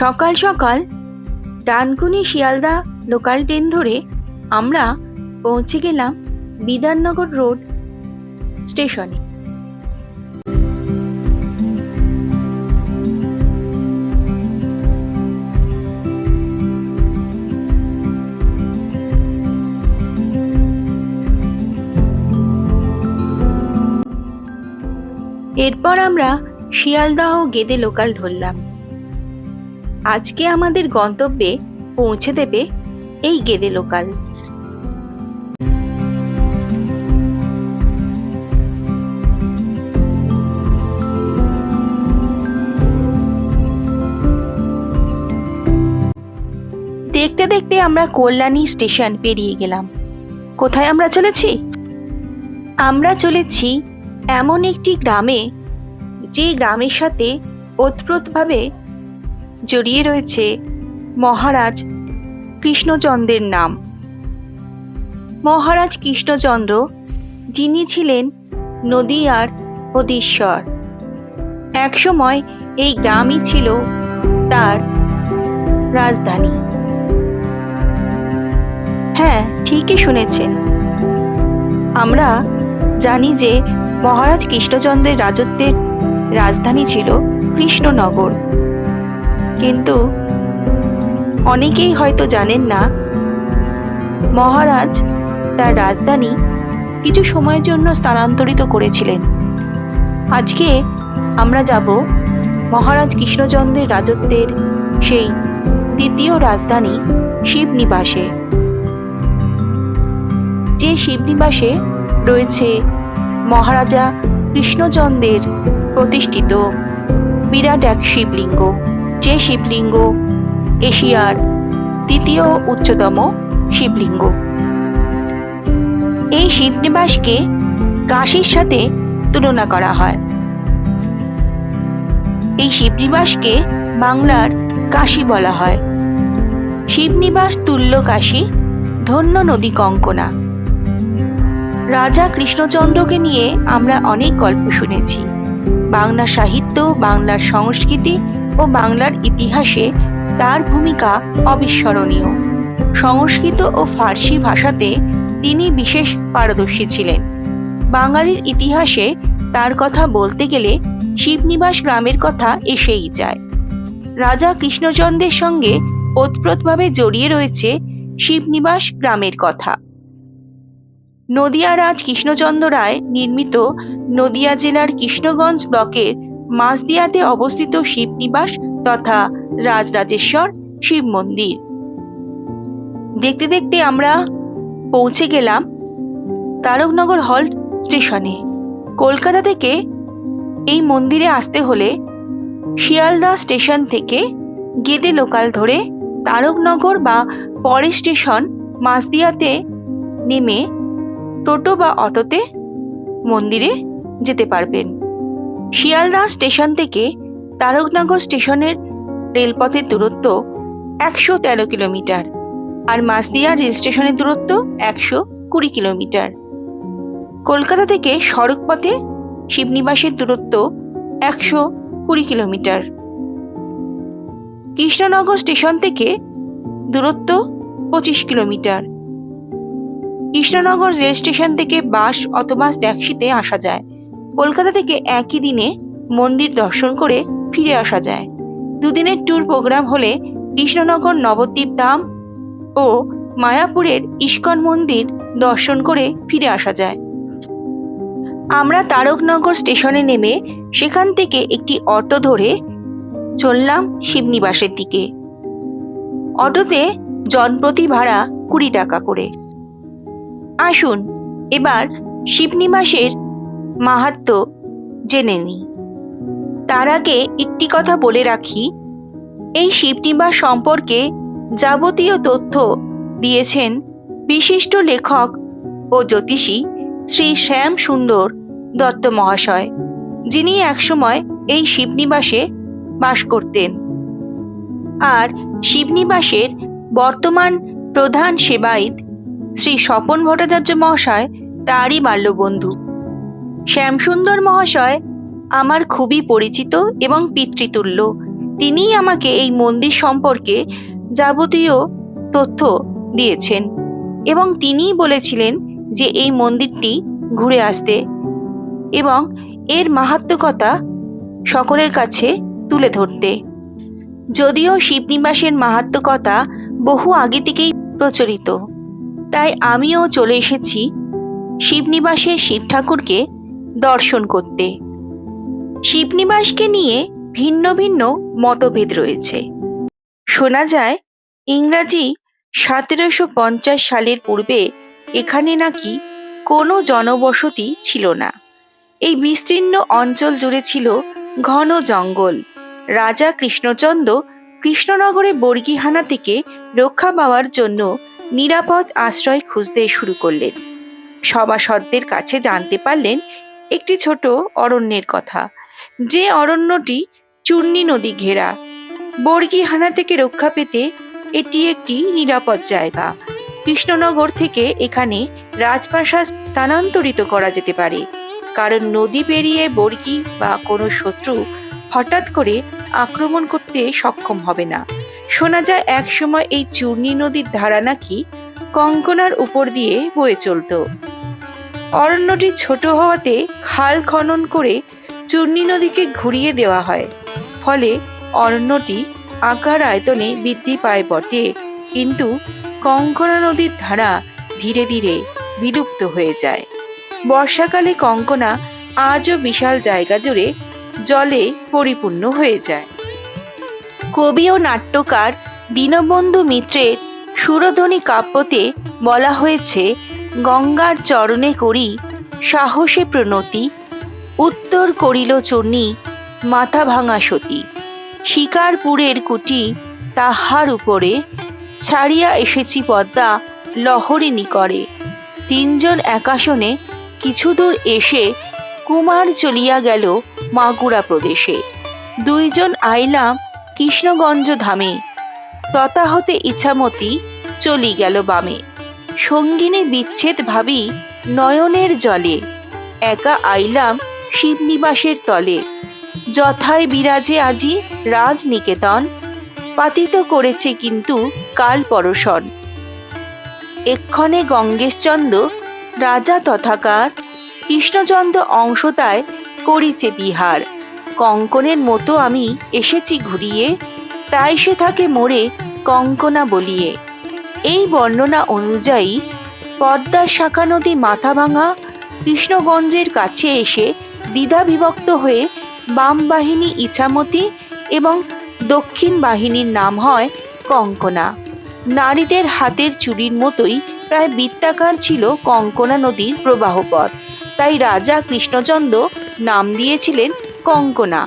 সকাল সকাল Dankuni Sealdah local train ধরে আমরা পৌঁছে গেলাম বিধাননগর রোড স্টেশনে। এরপর আমরা শিয়ালদা ও গেদে লোকাল ধরলাম। আজকে আমাদের গন্তব্যে পৌঁছে দেবে এই গেদে লোকাল। দেখতে দেখতে আমরা কল্যাণী স্টেশন পেরিয়ে গেলাম। কোথায় আমরা চলেছি? আমরা চলেছি এমন একটি গ্রামে, যে গ্রামের সাথে ওতপ্রোতভাবে জড়িয়ে রয়েছে মহারাজ কৃষ্ণচন্দ্রের নাম। মহারাজ কৃষ্ণচন্দ্র, যিনি ছিলেন নদিয়ার অধীশ্বর। একসময় এই গ্রামই ছিল তার রাজধানী। হ্যাঁ, ঠিকই শুনেছেন। আমরা জানি যে মহারাজ কৃষ্ণচন্দ্রের রাজত্বের রাজধানী ছিল কৃষ্ণনগর, কিন্তু অনেকেই হয়তো জানেন না মহারাজ তার রাজধানী কিছু সময়ের জন্য স্থানান্তরিত করেছিলেন। আজকে আমরা যাব মহারাজ কৃষ্ণচন্দ্রের রাজত্বের সেই দ্বিতীয় রাজধানী শিবনিবাসে। যে শিবনিবাসে রয়েছে মহারাজা কৃষ্ণচন্দ্রের প্রতিষ্ঠিত বিরাট এক শিবলিঙ্গ, যে শিবলিঙ্গ এশিয়ার দ্বিতীয় উচ্চতম শিবলিঙ্গ। এই শিবনিবাসকে কাশীর সাথে তুলনা করা হয়। এই শিবনিবাসকে বাংলার কাশী বলা হয়। শিবনিবাস তুল্য কাশী, ধন্য নদী কঙ্কনা। রাজা কৃষ্ণচন্দ্রকে নিয়ে আমরা অনেক গল্প শুনেছি। বাংলা সাহিত্য, বাংলার সংস্কৃতি ও বাংলার ইতিহাসে তার ভূমিকা অবিস্মরণীয়। সংস্কৃত ও ফার্সি ভাষাতে তিনি বিশেষ পারদর্শী ছিলেন। বাঙালির ইতিহাসে তার কথা বলতে গেলে শিবনিবাস গ্রামের কথা এসেই যায়। রাজা কৃষ্ণচন্দ্রের সঙ্গে ওতপ্রোতভাবে জড়িয়ে রয়েছে শিবনিবাস গ্রামের কথা। নদিয়া রাজ কৃষ্ণচন্দ্র রায় নির্মিত নদিয়া জেলার কৃষ্ণগঞ্জ ব্লকের মাঝদিয়াতে অবস্থিত শিবনিবাস তথা রাজরাজেশ্বর শিব মন্দির। দেখতে দেখতে আমরা পৌঁছে গেলাম তারকনগর হল্ট স্টেশনে। কলকাতা থেকে এই মন্দিরে আসতে হলে শিয়ালদা স্টেশন থেকে গেদে লোকাল ধরে তারকনগর বা পরের স্টেশন মাঝদিয়াতে নেমে টোটো বা অটোতে মন্দিরে যেতে পারবেন। শিয়ালদা স্টেশন থেকে তারকনগর স্টেশনের রেলপথের দূরত্ব 113 কিলোমিটার, আর মাঝদিয়া রেল স্টেশনের দূরত্ব 120 কিলোমিটার। কলকাতা থেকে সড়ক পথে শিবনিবাসের দূরত্ব 120 কিলোমিটার। কৃষ্ণনগর স্টেশন থেকে দূরত্ব 25 কিলোমিটার। কৃষ্ণনগর রেল স্টেশন থেকে বাস অথবা ট্যাক্সিতে আসা যায়। কলকাতা থেকে একই দিনে মন্দির দর্শন করে ফিরে আসা যায়। দুদিনের ট্যুর প্রোগ্রাম হলে কৃষ্ণনগর নবদ্বীপ ধাম ও মায়াপুরের ইস্কন মন্দির দর্শন করে ফিরে আসা যায়। আমরা তারকনগর স্টেশনে নেমে সেখান থেকে একটি অটো ধরে চললাম শিবনিবাসের দিকে। অটোতে জনপ্রতি ভাড়া 20 টাকা করে। আসুন এবার শিবনিবাসের মাহাত্ম্য জেনে নিই। তার আগে একটি কথা বলে রাখি, এই শিবনিবাস সম্পর্কে যাবতীয় তথ্য দিয়েছেন বিশিষ্ট লেখক ও জ্যোতিষী শ্রী শ্যাম সুন্দর দত্ত মহাশয়, যিনি একসময় এই শিবনিবাসে বাস করতেন। আর শিবনিবাসের বর্তমান প্রধান সেবায়িত শ্রী স্বপন ভট্টাচার্য মহাশয় তারই বাল্যবন্ধু। শ্যামসুন্দর মহাশয় আমার খুবই পরিচিত এবং পিতৃতুল্য। তিনিই আমাকে এই মন্দির সম্পর্কে যাবতীয় তথ্য দিয়েছেন এবং তিনিই বলেছিলেন যে এই মন্দিরটি ঘুরে আসতে এবং এর মাহাত্ম্যকতা সকলের কাছে তুলে ধরতে। যদিও শিবনিবাসের মাহাত্ম্যকতা বহু আগে থেকেই প্রচলিত, তাই আমিও চলে এসেছি শিবনিবাসের শিব ঠাকুরকে দর্শন করতে। শিবনিবাসকে নিয়ে ভিন্ন ভিন্ন মতভেদ রয়েছে। শোনা যায় ইংরাজি 1750 সালের পূর্বে এখানে নাকি কোনো জনবসতি ছিল না। এই বিস্তীর্ণ অঞ্চল জুড়ে ছিল ঘন জঙ্গল। রাজা কৃষ্ণচন্দ্র কৃষ্ণনগরে বর্গীহানা থেকে রক্ষা পাওয়ার জন্য নিরাপদ আশ্রয় খুঁজতে শুরু করলেন। সভাসদদের কাছে জানতে পারলেন একটি ছোট অরণ্যের কথা, যে অরণ্যটি চূর্ণী নদী ঘেরা। বর্গীহানা থেকে রক্ষা পেতে এটি একটি নিরাপদ জায়গা। কৃষ্ণনগর থেকে এখানে রাজপ্রাসাদ স্থানান্তরিত করা যেতে পারে, কারণ নদী পেরিয়ে বর্গী বা কোনো শত্রু হঠাৎ করে আক্রমণ করতে সক্ষম হবে না। শোনা যায় একসময় এই চূর্ণী নদীর ধারা নাকি কঙ্কনার উপর দিয়ে বয়ে চলত। অরণ্যটি ছোট হওয়াতে খাল খনন করে চূর্ণী নদীকে ঘুরিয়ে দেওয়া হয়। ফলে অরণ্যটি আকার আয়তনে বৃদ্ধি পায় বটে, কিন্তু কঙ্কনা নদীর ধারা ধীরে ধীরে বিলুপ্ত হয়ে যায়। বর্ষাকালে কঙ্কনা আজও বিশাল জায়গা জুড়ে জলে পরিপূর্ণ হয়ে যায়। কবি ও নাট্যকার দীনবন্ধু মিত্রের সুরধ্বনি কাব্যতে বলা হয়েছে, গঙ্গার চরণে করি সাহসে প্রণতি, উত্তর করিল চূর্ণী মাথা ভাঙা সতী, শিকারপুরের কুটি তাহার উপরে, ছাড়িয়া এসেছি পদ্মা লহরী নিকরে, তিনজন একাশনে কিছু দূর এসে কুমার চলিয়া গেল মাগুরা প্রদেশে, দুইজন আইলাম কৃষ্ণগঞ্জ ধামে, তথা হতে ইছামতি চলি গেল বামে, সঙ্গিনী বিচ্ছেদ ভাবি নয়নের জলে, একা আইলাম শিবনিবাসের তলে, যথায় বিরাজে আজি রাজনিকেতন, পাতিত করেছে কিন্তু কাল পরশন, এক্ষণে গঙ্গেশচন্দ্র রাজা তথাকার, কৃষ্ণচন্দ্র অংশতায় করিছে বিহার, কঙ্কনের মতো আমি এসেছি ঘুরিয়ে, তাই সে থাকে মোরে কঙ্কনা বলিয়ে। এই বর্ণনা অনুযায়ী পদ্মার শাখা নদী মাথা ভাঙা কৃষ্ণগঞ্জের কাছে এসে দ্বিধা বিভক্ত হয়ে বাম বাহিনী ইছামতি এবং দক্ষিণ বাহিনীর নাম হয় কঙ্কনা। নারীদের হাতের চুড়ির মতোই প্রায় বৃত্তাকার ছিল কঙ্কনা নদীর প্রবাহপথ, তাই রাজা কৃষ্ণচন্দ্র নাম দিয়েছিলেন কঙ্কনা।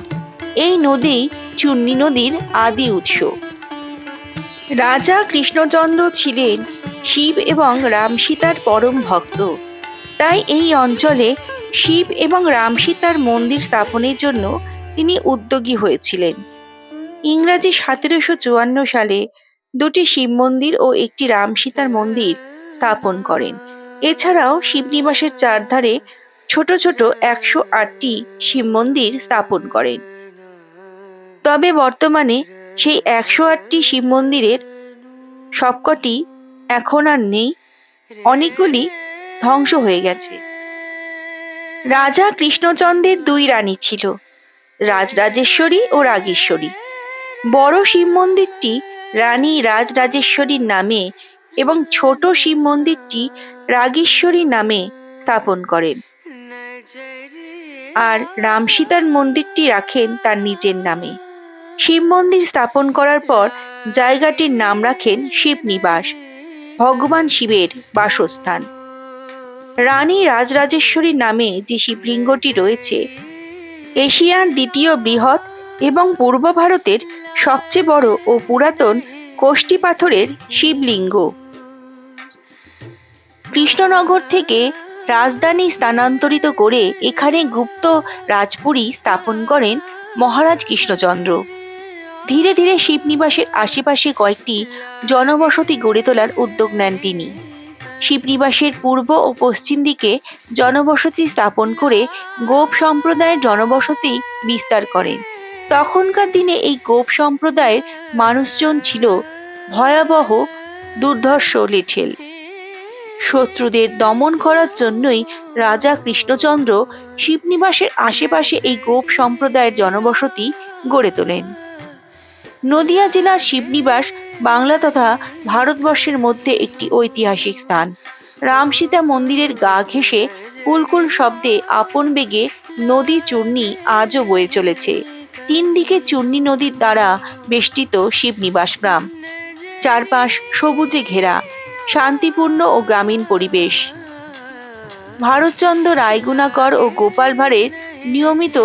এই নদী চূর্ণী নদীর আদি উৎস। রাজা কৃষ্ণচন্দ্র ছিলেন শিব এবং রামসীতার পরম ভক্ত, তাই এই অঞ্চলে শিব এবং রামসীতার মন্দির স্থাপনের জন্য তিনি উদ্যোগী হয়েছিলেন। ইংরাজি 1754 সালে দুটি শিব মন্দির ও একটি রামসীতার মন্দির স্থাপন করেন। এছাড়াও শিবনিবাসের চারধারে ছোট ছোট 108টি শিব মন্দির স্থাপন করেন। তবে বর্তমানে সেই 108টি শিব মন্দিরের সবকটি এখন আর নেই, অনেকগুলি ধ্বংস হয়ে গেছে। রাজা কৃষ্ণচন্দ্রের দুই রানী ছিল, রাজরাজেশ্বরী ও রাগেশ্বরী। বড় শিব মন্দিরটি রানী রাজরাজেশ্বরীর নামে এবং ছোট শিব মন্দিরটি রাগেশ্বরী নামে স্থাপন করেন, আর রামসীতার মন্দিরটি রাখেন তার নিজের নামে। শিব মন্দির স্থাপন করার পর জায়গাটির নাম রাখেন শিবনিবাস, ভগবান শিবের বাসস্থান। রানী রাজরাজেশ্বরীর নামে যে শিবলিঙ্গটি রয়েছে, এশিয়ার দ্বিতীয় বৃহৎ এবং পূর্ব ভারতের সবচেয়ে বড় ও পুরাতন কোষ্ঠী পাথরের শিবলিঙ্গ। কৃষ্ণনগর থেকে রাজধানী স্থানান্তরিত করে এখানে গুপ্ত রাজপুরী স্থাপন করেন মহারাজ কৃষ্ণচন্দ্র। ধীরে ধীরে শিবনিবাসের আশেপাশে কয়েকটি জনবসতি গড়ে তোলার উদ্যোগ নেন তিনি। শিবনিবাসের পূর্ব ও পশ্চিম দিকে জনবসতি স্থাপন করে গোপ সম্প্রদায়ের জনবসতি বিস্তার করেন। তখনকার দিনে এই গোপ সম্প্রদায়ের মানুষজন ছিল ভয়াবহ দুর্ধর্ষ লেঠেল। শত্রুদের দমন করার জন্যই রাজা কৃষ্ণচন্দ্র শিবনিবাসের আশেপাশে এই গোপ সম্প্রদায়ের জনবসতি গড়ে তোলেন। নদিয়া জেলার শিবনিবাস বাংলা তথা ভারতবর্ষের মধ্যে একটি ঐতিহাসিক স্থান। রাম সীতা মন্দিরের গা ঘেঁষে কুলকুল শব্দে আপন বেগে নদী চূর্ণী আজও বয়ে চলেছে। তিন দিকে চূর্ণী নদীর দ্বারা বেষ্টিত শিবনিবাস গ্রাম। চারপাশ সবুজে ঘেরা, শান্তিপূর্ণ ও গ্রামীণ পরিবেশ। ভারতচন্দ্র রায়গুণাকর ও গোপাল ভাঁড়ের নিয়মিত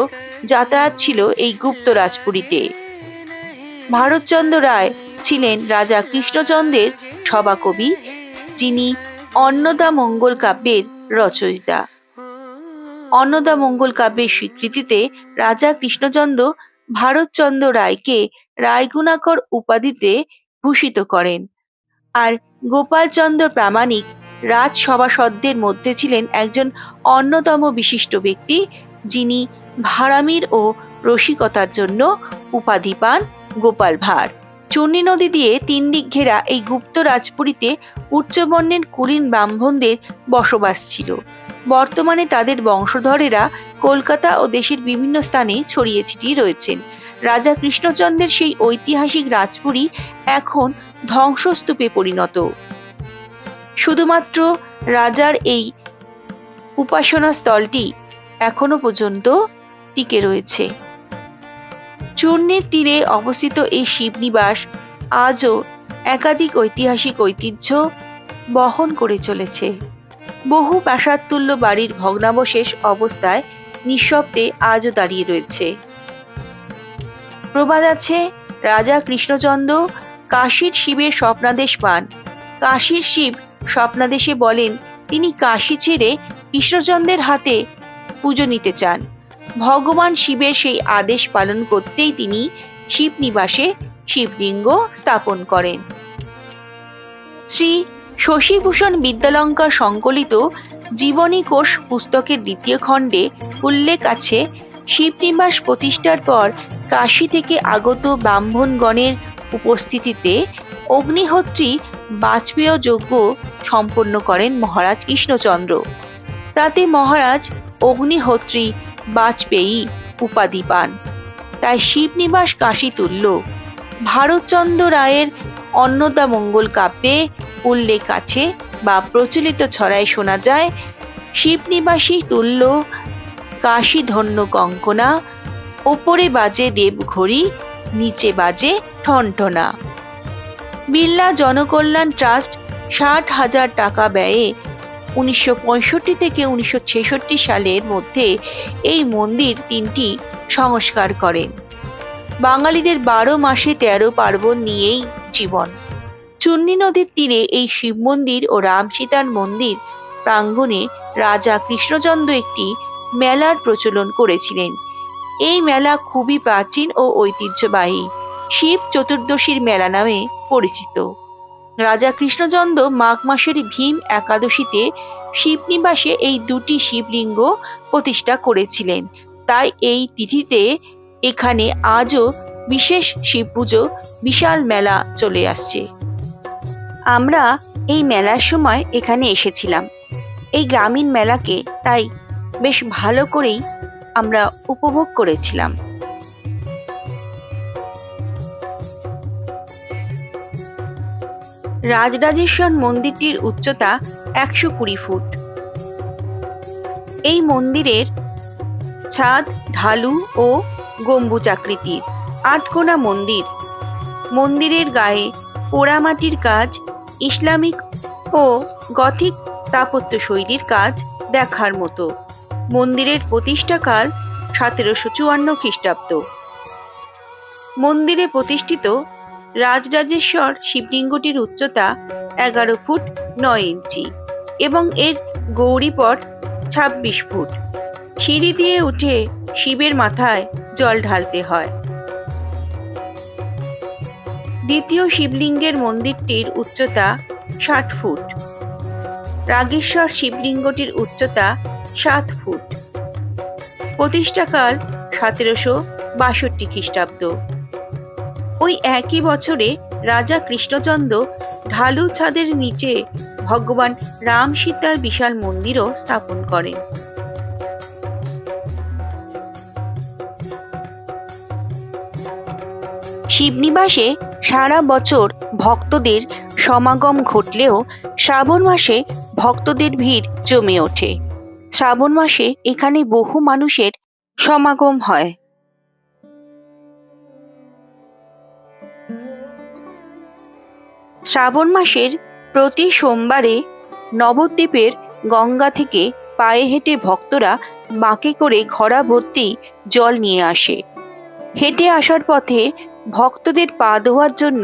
যাতায়াত ছিল এই গুপ্ত রাজপুরীতে। ভারতচন্দ্র রায় ছিলেন রাজা কৃষ্ণচন্দ্রের সভাকবি, যিনি অন্নদামঙ্গল কাব্যের রচয়িতা। অন্নদামঙ্গল কাব্যের স্বীকৃতিতে রাজা কৃষ্ণচন্দ্র ভারতচন্দ্র রায়কে রায়গুণাকর উপাধিতে ভূষিত করেন। আর গোপালচন্দ্র প্রামাণিক রাজসভাসদদের মধ্যে ছিলেন একজন অন্যতম বিশিষ্ট ব্যক্তি, যিনি ভাড়ামির ও রসিকতার জন্য উপাধি পান গোপাল ভাঁড়। চূর্ণী নদী দিয়ে তিন দিক ঘেরা এই গুপ্ত রাজপুরীতে উচ্চবর্ণের কুলীন ব্রাহ্মণদের বসবাস ছিল। বর্তমানে তাদের বংশধরেরা কলকাতা ও দেশের বিভিন্ন স্থানে ছড়িয়ে ছিটিয়ে রয়েছেন। রাজা কৃষ্ণচন্দ্রের সেই ঐতিহাসিক রাজপুরী এখন ধ্বংসস্তূপে পরিণত। শুধুমাত্র রাজার এই উপাসনা স্থলটি এখনো পর্যন্ত টিকে রয়েছে। চূর্ণীর তীরে অবস্থিত এই শিবনিবাস আজও একাধিক ঐতিহাসিক ঐতিহ্য বহন করে চলেছে। বহু প্রাসাদতুল্য বাড়ির ভগ্নাবশেষ অবস্থায় নিঃশব্দে আজও দাঁড়িয়ে রয়েছে। প্রবাদ আছে, রাজা কৃষ্ণচন্দ্র কাশীর শিবের স্বপ্নাদেশ পান। কাশীর শিব স্বপ্নাদেশে বলেন তিনি কাশী ছেড়ে কৃষ্ণচন্দ্রের হাতে পুজো নিতে চান। ভগবান শিবের সেই আদেশ পালন করতেই তিনি শিবনিবাসে শিবলিঙ্গ স্থাপন করেন। শ্রী শশীভূষণ বিদ্যালঙ্কার সংকলিত জীবনী কোষ পুস্তকের দ্বিতীয় খণ্ডে উল্লেখ আছে, শিবনিবাস প্রতিষ্ঠার পর কাশী থেকে আগত ব্রাহ্মণগণের উপস্থিতিতে অগ্নিহোত্রী বাজপেয় যজ্ঞ সম্পন্ন করেন মহারাজ কৃষ্ণচন্দ্র। তাতে মহারাজ অগ্নিহোত্রী বাজপেয়ী উপাধি পান। তাই শিবনিবাস কাশী তুল্য। ভারতচন্দ্র রায়ের অন্নদামঙ্গল কাব্যে উল্লেখ আছে বা প্রচলিত ছড়ায় শোনা যায়, শিবনিবাসী তুল্য কাশী ধন্য কঙ্কনা, ওপরে বাজে দেবঘড়ি, নিচে বাজে ঠনঠনা। বিড়লা জনকল্যাণ ট্রাস্ট 60,000 টাকা ব্যয়ে 1965 থেকে 1966 সালের মধ্যে এই মন্দির তিনটি সংস্কার করেন। বাঙালিদের 12 মাসে 13 পার্বণ নিয়েই জীবন। চূর্ণী নদীর তীরে এই শিব মন্দির ও রাম সীতার মন্দির প্রাঙ্গণে রাজা কৃষ্ণচন্দ্র একটি মেলার প্রচলন করেছিলেন। এই মেলা খুবই প্রাচীন ও ঐতিহ্যবাহী শিব চতুর্দশীর মেলা নামে পরিচিত। রাজা কৃষ্ণচন্দ্র মাঘ মাসের ভীম একাদশীতে শিবনিবাসে এই দুটি শিবলিঙ্গ প্রতিষ্ঠা করেছিলেন। তাই এই তিথিতে এখানে আজও বিশেষ শিব পুজো, বিশাল মেলা চলে আসছে। আমরা এই মেলার সময় এখানে এসেছিলাম, এই গ্রামীণ মেলাকে, তাই বেশ ভালো করেই আমরা উপভোগ করেছিলাম। রাজরাজেশ্বর মন্দিরটির উচ্চতা 120 ফুট। এই মন্দিরের ছাদ ঢালু ও গম্বুজাকৃতির। 8 কোণা মন্দির। মন্দিরের গায়ে পোড়ামাটির কাজ, ইসলামিক ও গথিক স্থাপত্য শৈলীর কাজ দেখার মতো। মন্দিরের প্রতিষ্ঠাকাল 1754 খ্রিস্টাব্দ। মন্দিরে প্রতিষ্ঠিত রাজরাজেশ্বর শিবলিঙ্গটির উচ্চতা 11 ফুট 9 ইঞ্চি এবং এর গৌরীপট 26 ফুট। সিঁড়ি দিয়ে উঠে শিবের মাথায় জল ঢালতে হয়। দ্বিতীয় শিবলিঙ্গের মন্দিরটির উচ্চতা 60 ফুট। রাগেশ্বর শিবলিঙ্গটির উচ্চতা 7 ফুট। প্রতিষ্ঠাকাল 62 খ্রিস্টাব্দ। ওই একই বছরে রাজা কৃষ্ণচন্দ্র ঢালু ছাদের নিচে ভগবান রাম সীতার বিশাল মন্দিরও স্থাপন করেন। শিবনিবাসে সারা বছর ভক্তদের সমাগম ঘটলেও শ্রাবণ মাসে ভক্তদের ভিড় জমে ওঠে। শ্রাবণ মাসে এখানে বহু মানুষের সমাগম হয়। শ্রাবণ মাসের প্রতি সোমবারে নবদ্বীপের গঙ্গা থেকে পায়ে হেঁটে ভক্তরা বাঁকে করে ঘড়া ভর্তি জল নিয়ে আসে। হেঁটে আসার পথে ভক্তদের পা ধোয়ার জন্য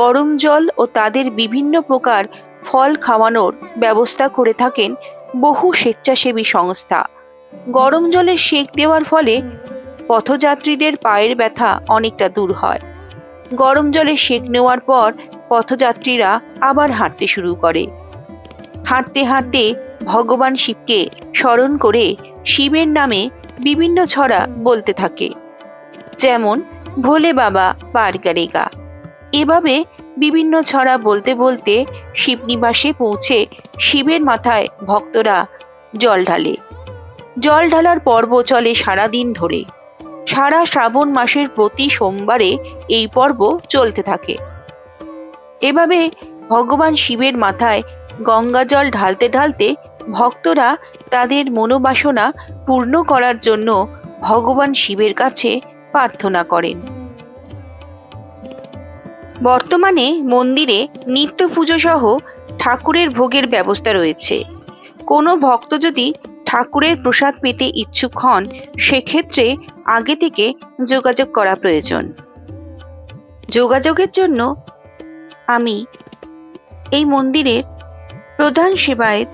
গরম জল ও তাদের বিভিন্ন প্রকার ফল খাওয়ানোর ব্যবস্থা করে থাকেন বহু স্বেচ্ছাসেবী সংস্থা। গরম জলে সেঁক দেওয়ার ফলে পথযাত্রীদের পায়ের ব্যথা অনেকটা দূর হয়। গরম জলে সেঁক নেওয়ার পর পথযাত্রীরা আবার হাঁটতে শুরু করে। হাঁটতে হাঁটতে ভগবান শিবকে স্মরণ করে শিবের নামে বিভিন্ন ছড়া বলতে থাকে, যেমন ভোলে বাবা পার করেগা। এভাবে বিভিন্ন ছড়া বলতে বলতে শিবনিবাসে পৌঁছে শিবের মাথায় ভক্তরা জল ঢালে। জল ঢালার পর্ব চলে সারাদিন ধরে। সারা শ্রাবণ মাসের প্রতি সোমবারে এই পর্ব চলতে থাকে। এভাবে ভগবান শিবের মাথায় গঙ্গা জল ঢালতে ঢালতে ভক্তরা তাদের মনোবাসনা পূর্ণ করার জন্য ভগবান শিবের কাছে প্রার্থনা করেন। বর্তমানে মন্দিরে নিত্য পুজো সহ ঠাকুরের ভোগের ব্যবস্থা রয়েছে। কোনো ভক্ত যদি ঠাকুরের প্রসাদ পেতে ইচ্ছুক হন, সেক্ষেত্রে আগে থেকে যোগাযোগ করা প্রয়োজন। যোগাযোগের জন্য আমি এই মন্দিরের প্রধান সেবায়েত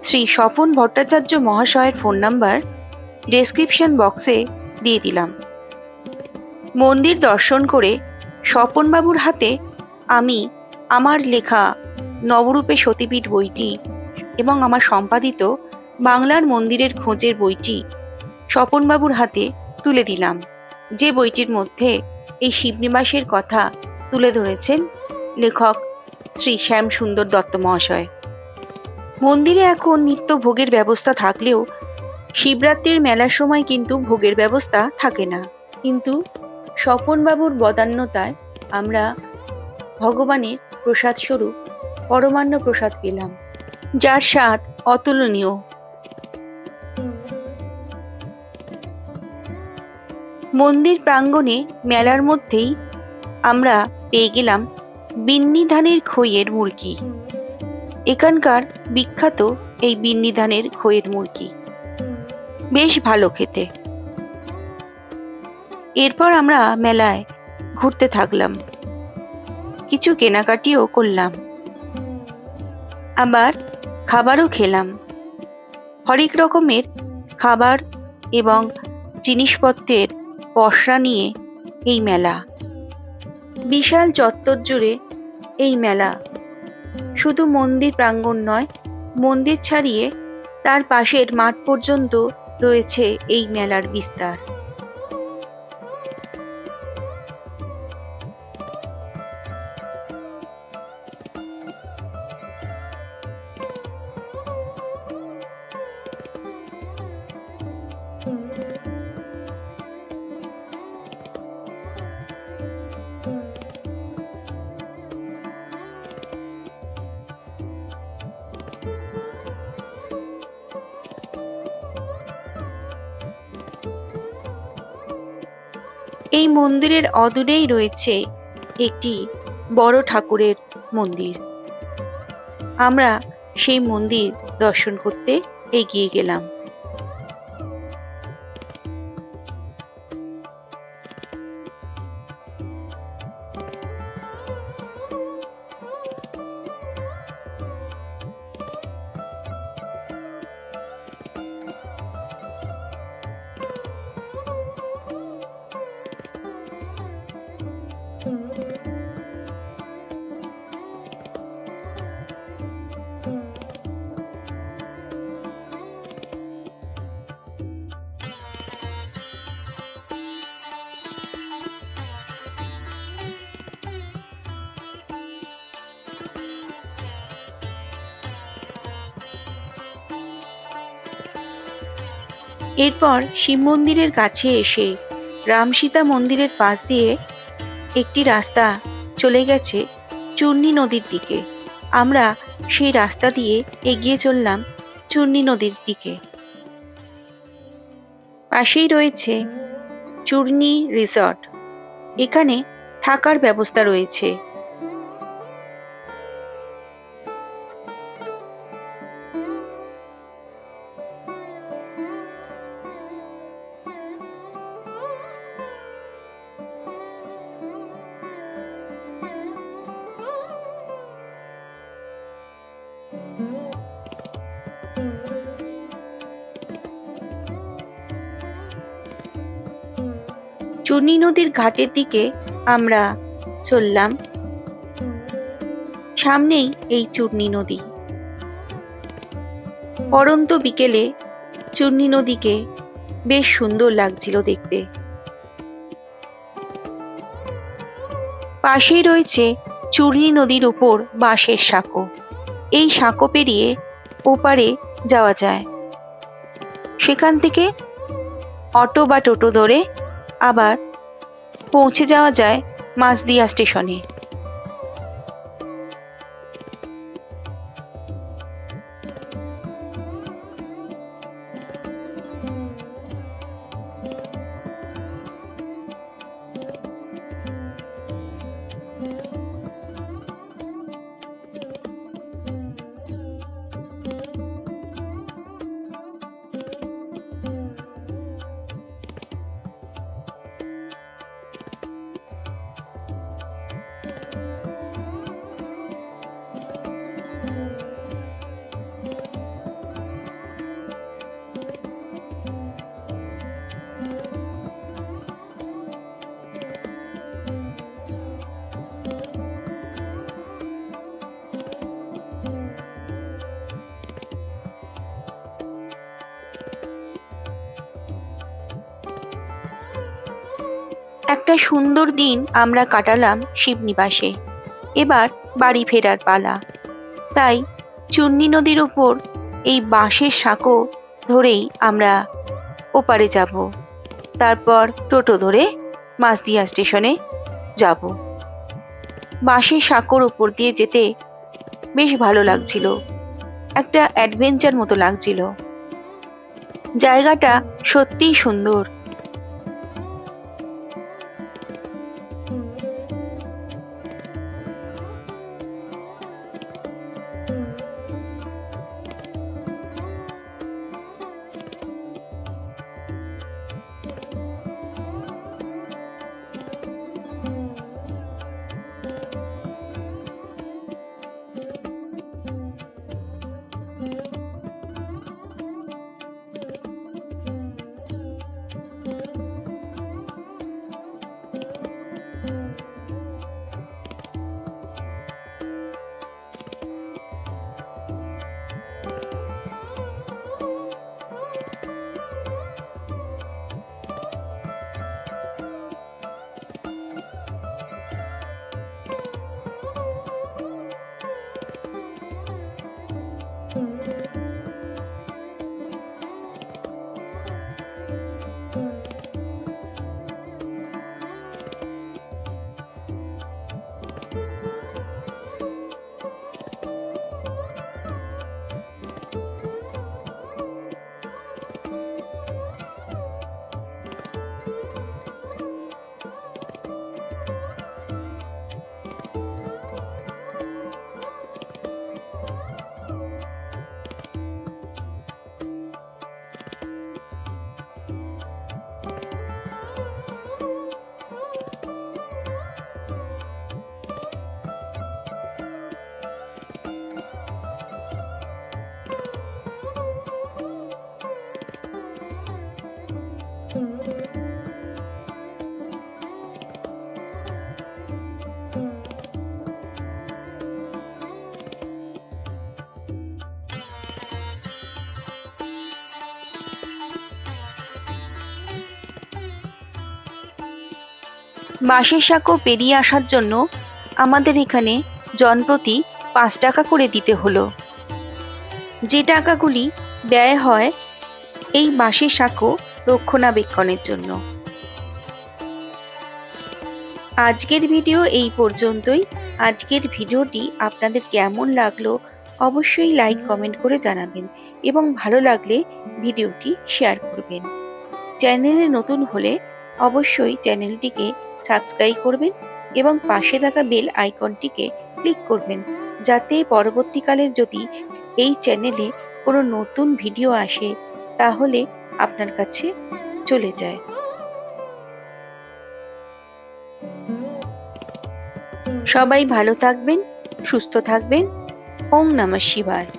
শ্রী স্বপন ভট্টাচার্য মহাশয়ের ফোন নাম্বার ডেসক্রিপশন বক্সে দিয়ে দিলাম। মন্দির দর্শন করে স্বপনবাবুর হাতে আমি আমার লেখা নবরূপে সতীপীঠ বইটি এবং আমার সম্পাদিত বাংলার মন্দিরের খোঁজের বইটি স্বপনবাবুর হাতে তুলে দিলাম, যে বইটির মধ্যে এই শিবনিবাসের কথা তুলে ধরেছেন লেখক শ্রী শ্যাম সুন্দর দত্ত মহাশয়। মন্দিরে এখন নিত্য ভোগের ব্যবস্থা থাকলেও শিবরাত্রির মেলার সময় কিন্তু ভোগের ব্যবস্থা থাকে না। কিন্তু স্বপনবাবুর বদান্যতায় আমরা ভগবানের প্রসাদ স্বরূপ পরমান্ন প্রসাদ পেলাম, যার স্বাদ অতুলনীয়। মন্দির প্রাঙ্গণে মেলার মধ্যেই আমরা পেয়ে গেলাম বিন্নি ধানের খইয়ের মুরকি। এখানকার বিখ্যাত এই বিন্নি ধানের খইয়ের মুরকি বেশ ভালো খেতে। এরপর আমরা মেলায় ঘুরতে থাকলাম, কিছু কেনাকাটিও করলাম, আবার খাবারও খেলাম। হরেক রকমের খাবার এবং জিনিসপত্রের পসরা নিয়ে এই মেলা। বিশাল চত্বর জুড়ে এই মেলা। শুধু মন্দির প্রাঙ্গণ নয়, মন্দির ছাড়িয়ে তার পাশের মাঠ পর্যন্ত রয়েছে এই মেলার বিস্তার। এই মন্দিরের অদূরেই রয়েছে একটি বড় ঠাকুরের মন্দির। আমরা সেই মন্দির দর্শন করতে এগিয়ে গেলাম। এরপর শিব মন্দিরের কাছে এসে রাম সীতা মন্দিরের পাশ দিয়ে একটি রাস্তা চলে গেছে চূর্ণী নদীর দিকে। আমরা সেই রাস্তা দিয়ে এগিয়ে চললাম চূর্ণী নদীর দিকে। পাশেই রয়েছে চূর্ণী রিসর্ট। এখানে থাকার ব্যবস্থা রয়েছে। চূর্ণী নদীর ঘাটের দিকে আমরা চললাম। সামনেই এই চূর্ণী নদী। পড়ন্ত বিকেলে চূর্ণী নদীকে বেশ সুন্দর লাগছিল দেখতে। পাশেই রয়েছে চূর্ণী নদীর উপর বাঁশের সাঁকো। এই সাঁকো পেরিয়ে ওপারে যাওয়া যায়। সেখান থেকে অটো বা টোটো ধরে আবার পৌঁছে যাওয়া যায় মাঝদিয়া স্টেশনে। একটা সুন্দর দিন আমরা কাটালাম শিবনিবাসে। এবার বাড়ি ফেরার পালা। তাই চূর্ণী নদীর ওপর এই বাঁশের সাঁকো ধরেই আমরা ওপারে যাব। তারপর টোটো ধরে মাঝদিয়া স্টেশনে যাব। বাঁশের সাঁকোর ওপর দিয়ে যেতে বেশ ভালো লাগছিল। একটা অ্যাডভেঞ্চার মতো লাগছিল। জায়গাটা সত্যিই সুন্দর। বাঁশের সাঁকো পেরিয়ে আসার জন্য আমাদের এখানে জনপ্রতি 5 টাকা করে দিতে হলো। যে টাকাগুলি ব্যয় হয় এই বাঁশের সাঁকো রক্ষণাবেক্ষণের জন্য। আজকের ভিডিও এই পর্যন্তই। আজকের ভিডিওটি আপনাদের কেমন লাগলো অবশ্যই লাইক কমেন্ট করে জানাবেন এবং ভালো লাগলে ভিডিওটি শেয়ার করবেন। চ্যানেলে নতুন হলে অবশ্যই চ্যানেলটিকে সাবস্ক্রাইব করবেন এবং পাশে থাকা বেল আইকনটিকে ক্লিক করবেন, যাতে পরবর্তীকালে যদি এই চ্যানেলে কোনো নতুন ভিডিও আসে তাহলে আপনার কাছে চলে যায়। সবাই ভালো থাকবেন, সুস্থ থাকবেন। ওম নমঃ শিবায়।